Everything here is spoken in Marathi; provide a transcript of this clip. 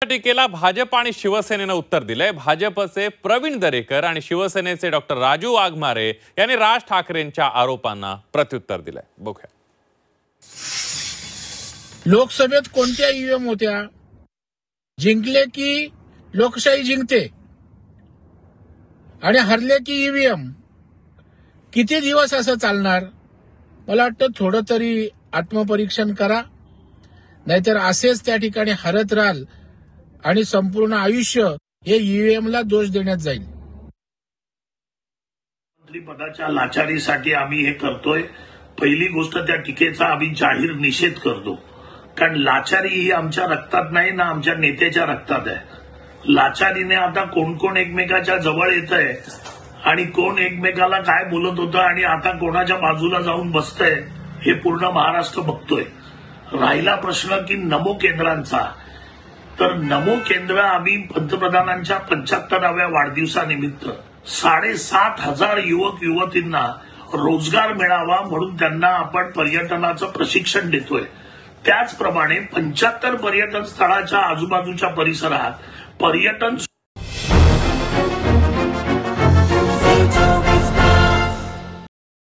टीकेला भाजप आणि शिवसेनेनं उत्तर दिलंय। भाजपचे प्रवीण दरेकर आणि शिवसेनेचे डॉक्टर राजू वाघमारे यांनी राज ठाकरेंच्या आरोपांना प्रत्युत्तर दिलंय। बघूया। लोकसभेत कोणत्या ईव्हीएम होत्या? जिंकले की लोकशाही जिंकते आणि हरले की ईव्हीएम? किती दिवस असं चालणार? मला वाटतं थोडं तरी आत्मपरीक्षण करा, नाहीतर असेच त्या ठिकाणी हरत राहाल आणि संपूर्ण आयुष्य हे ईव्हीएमला दोष देण्यात जाईल। मंत्रिपदाच्या लाचारीसाठी आम्ही हे करतोय। पहिली गोष्ट, त्या टीकेचा आम्ही जाहीर निषेध करतो, कारण लाचारी ही आमच्या रक्तात नाही ना आमच्या नेत्याच्या रक्तात आहे। लाचारीने आता कोण कोण एकमेकाच्या जवळ येतंय आणि कोण एकमेकाला काय बोलत होतं आणि आता कोणाच्या बाजूला जाऊन बसतंय हे पूर्ण महाराष्ट्र बघतोय। राहिला प्रश्न की नमो केंद्रांचा, तर नमो केंद्र आम्ही पंतप्रधानांच्या 75व्या वाढदिवसानिमित्त 7,500 युवक युवतींना रोजगार मिळावा म्हणून त्यांना आपण पर्यटनाचं प्रशिक्षण देतोय। त्याचप्रमाणे 75 पर्यटन स्थळाच्या आजूबाजूच्या परिसरात पर्यटन